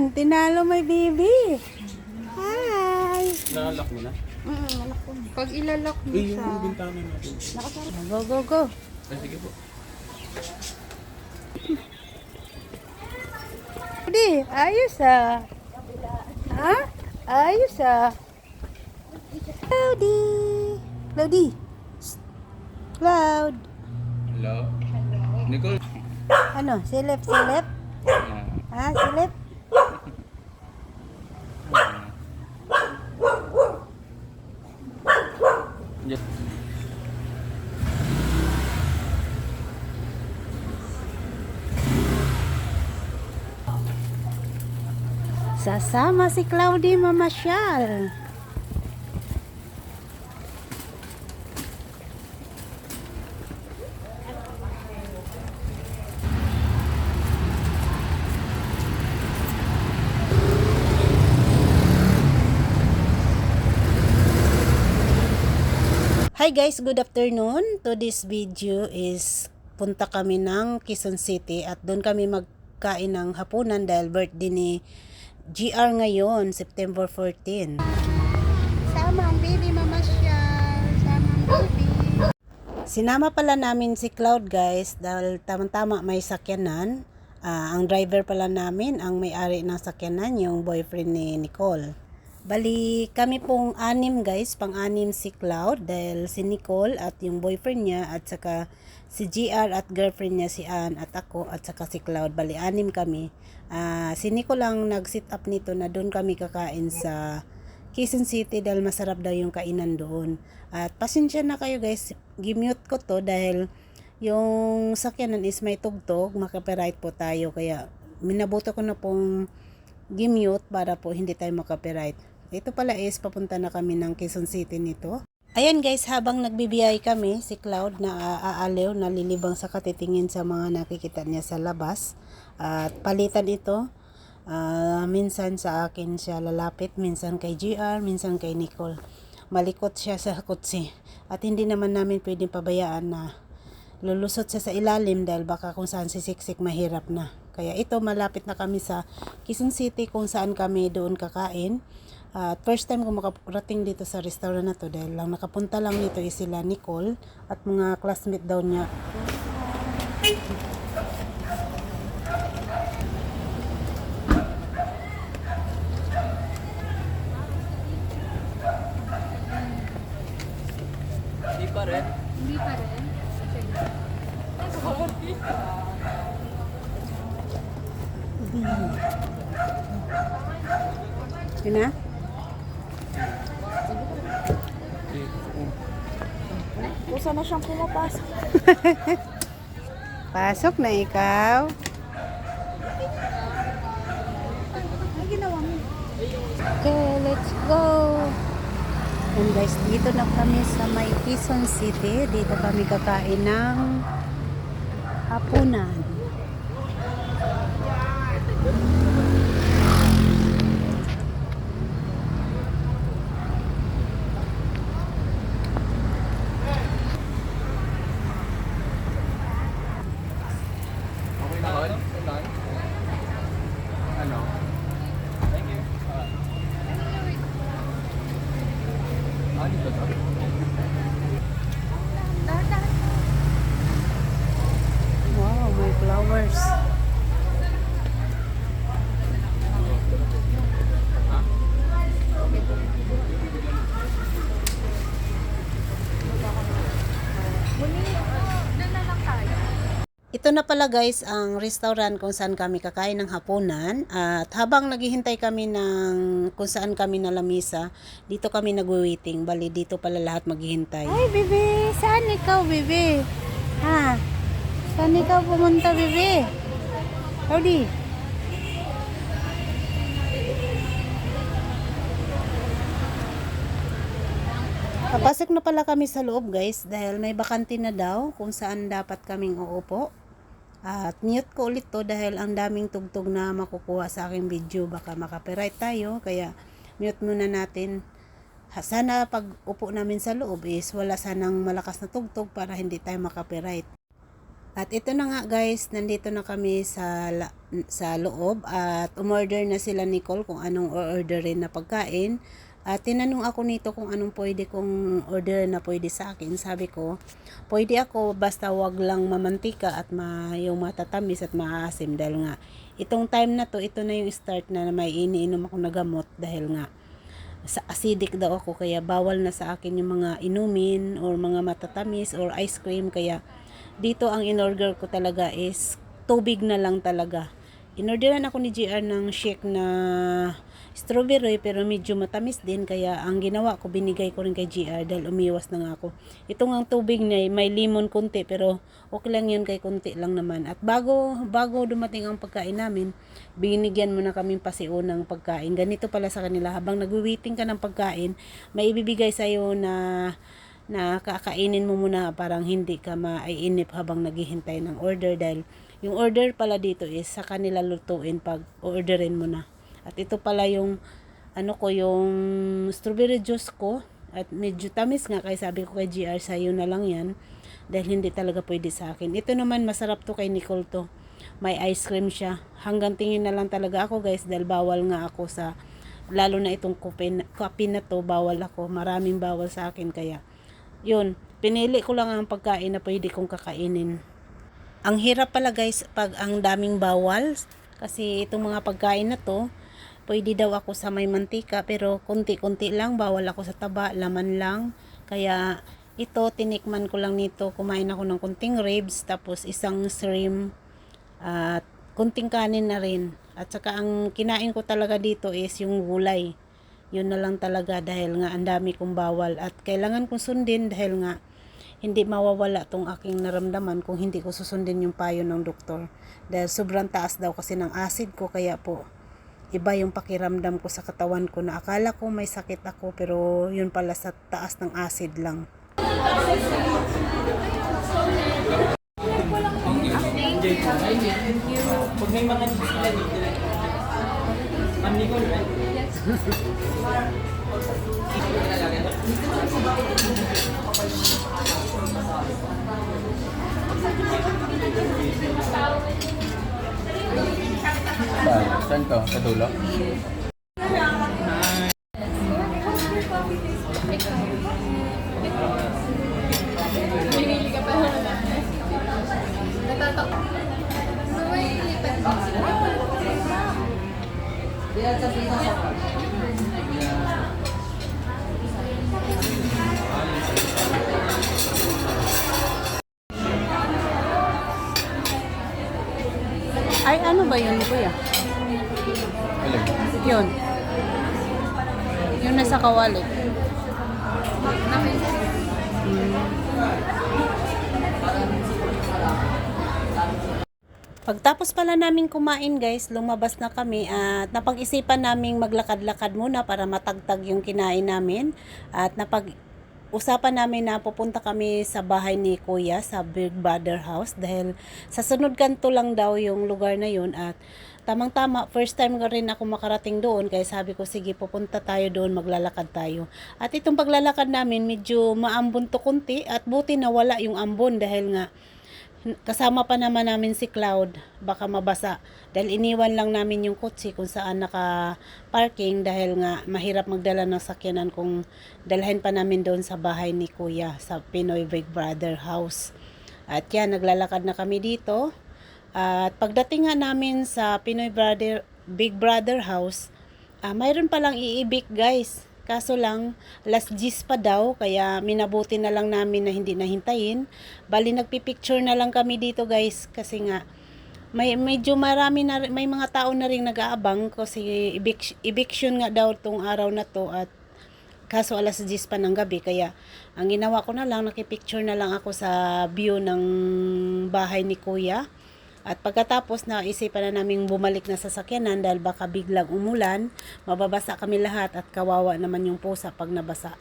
Ayan, tinalo may baby. Hi! Nalak mo na? Nalak ko. Pag ilalak mo Eh, siya. yung bintana natin. Nakasarap. Go, go, go. Ay, sige po. Cloudy, ayos ah. Ha? Ayos ah. Cloudy. Cloudy. Shh. Cloud. Hello? Nicole? Ano? Silip, silip? Ha? Silip? Yes. Sasama si Cloudy mamasyal. Hi guys, good afternoon. To this video is punta kami ng Quezon City at doon kami magkain ng hapunan dahil birthday ni GR ngayon, September 14. Sama ang baby mamasyal. Sama ang baby. Sinama pala namin si Cloud guys dahil tamang-tama may sakyanan. Ang driver pala namin, ang may-ari ng sakyanan, yung boyfriend ni Nicole. Bali, kami pong anim guys, pang-anim si Cloud dahil si Nicole at yung boyfriend niya at saka si GR at girlfriend niya si Ann at ako at saka si Cloud. Bali, anim kami. Si Nicole lang nag-sit up nito na doon kami kakain sa Quezon City dahil masarap daw yung kainan doon. At pasensya na kayo guys, gimute ko to dahil yung sakyanan is may tugtog, makapiright po tayo kaya minabuto ko na pong gimute para po hindi tayo makapiright. Ito pala is papunta na kami ng Quezon City nito. Ayan guys, habang nagbibiyay kami, si Cloud na aaliw, nalilibang sa katitingin sa mga nakikita niya sa labas. At palitan ito, minsan sa akin siya lalapit, minsan kay GR, minsan kay Nicole. Malikot siya sa kutsi. At hindi naman namin pwedeng pabayaan na lulusot siya sa ilalim dahil baka kung saan sisiksik mahirap na. Kaya ito, malapit na kami sa Quezon City kung saan kami doon kakain. At first time ko makarating dito sa restaurant na to dahil lang nakapunta lang dito is sila Nicole at mga classmate daw niya. Hindi pa rin. Hindi pa rin. Yun na? Kusa na siyang pumapasok. Pasok na ikaw. Ang ginawa mo? Okay, let's go. And guys, dito na kami sa may Quezon City. Dito kami kakain ng hapunan. Okay na all? Ano? Thank you. Dito to? Wow, may flowers. Ito na pala guys ang restaurant kung saan kami kakain ng hapunan at habang naghihintay kami ng kung saan kami na lamisa, dito kami nagwi-waiting. Bali dito pala lahat maghihintay. Ay bebe, saan ikaw bebe? Ha? Saan ikaw pumunta bebe? Howdy. Papasok na pala kami sa loob guys dahil may bakante na daw kung saan dapat kaming uupo. At mute ko ulit to dahil ang daming tugtog na makukuha sa aking video. Baka makapiright tayo kaya mute muna natin. Sana pag upo namin sa loob is wala sanang malakas na tugtog para hindi tayo makapiright. At ito na nga guys, nandito na kami sa loob at umorder na sila Nicole kung anong orderin na pagkain. At tinanong ako nito kung anong pwede kong order na pwede sa akin. Sabi ko, pwede ako basta wag lang mamantika at yung matatamis at maasim dahil nga itong time na to, ito na yung start na may iniinom ako na gamot dahil nga sa acidic daw ako kaya bawal na sa akin yung mga inumin or mga matatamis or ice cream kaya dito ang in-order ko talaga is tubig na lang talaga. In-orderan ako ni GR ng shake na strawberry pero medyo matamis din kaya ang ginawa ko binigay ko rin kay GR dahil umiwas na nga ako. Ito nga ang tubig niya may lemon konti pero okay lang yun kay konti lang naman. At bago dumating ang pagkain namin, binigyan mo na kami pasiunang pagkain. Ganito pala sa kanila habang nagwi-waiting ka ng pagkain, may ibibigay sa iyo na kakainin mo muna parang hindi ka maiinip habang naghihintay ng order dahil yung order pala dito is sa kanila lutuin pag orderin mo na. At ito pala yung yung strawberry juice ko at medyo tamis nga kaya sabi ko kay GR sa'yo na lang yan dahil hindi talaga pwede sa akin. Ito naman masarap to kay Nicole to. May ice cream siya. Hanggang tingin na lang talaga ako guys dahil bawal nga ako sa lalo na itong kape na to bawal ako. Maraming bawal sa akin kaya yun, pinili ko lang ang pagkain na pwede kong kakainin. Ang hirap pala guys pag ang daming bawal kasi itong mga pagkain na to, pwede daw ako sa may mantika pero konti-konti lang, bawal ako sa taba, laman lang. Kaya ito, tinikman ko lang nito, kumain ako ng kunting ribs, tapos isang shrimp, at kunting kanin na rin. At saka ang kinain ko talaga dito is yung gulay. Yun na lang talaga dahil nga ang dami kong bawal at kailangan kong sundin dahil nga hindi mawawala tong aking naramdaman kung hindi ko susundin yung payo ng doktor. Dahil sobrang taas daw kasi ng acid ko kaya po iba yung pakiramdam ko sa katawan ko na akala ko may sakit ako pero yun pala sa taas ng acid lang. Pag may mga sila dito. Ma'am Nicole, right? Saan ka? Sa dulo? Pinili ka pa naman. Natatak. May lipat. Ay ano ba yun kuya? Alam. Yun. Yung nasa kawali. Pagtapos pala namin kumain guys, lumabas na kami at napag-isipan naming maglakad-lakad muna para matagtag yung kinain namin at napag-usapan namin na pupunta kami sa bahay ni Kuya sa Big Brother House dahil sa sunod kanto lang daw yung lugar na yun at tamang-tama, first time ko rin ako makarating doon kaya sabi ko sige pupunta tayo doon, maglalakad tayo. At itong paglalakad namin medyo maambon to kunti at buti na wala yung ambon dahil nga kasama pa naman namin si Cloud, baka mabasa. Dahil iniwan lang namin yung kotse kung saan naka-parking dahil nga mahirap magdala ng sakyanan kung dalhin pa namin doon sa bahay ni Kuya sa Pinoy Big Brother House. At yan, naglalakad na kami dito. At pagdating nga namin sa Pinoy Big Brother House, mayroon palang iibik guys. Kaso lang, last gis pa daw, kaya minabuti na lang namin na hindi nahintayin. Bali, nagpipicture na lang kami dito guys, kasi nga, medyo marami na, may mga tao na rin nag-aabang kasi eviction nga daw tong araw na to at kaso alas 10 pa ng gabi, kaya ang ginawa ko na lang, nakipicture na lang ako sa view ng bahay ni Kuya. At pagkatapos na isipan na naming bumalik na sa sakyanan dahil baka biglang umulan, mababasa kami lahat at kawawa naman yung pusa pag nabasa.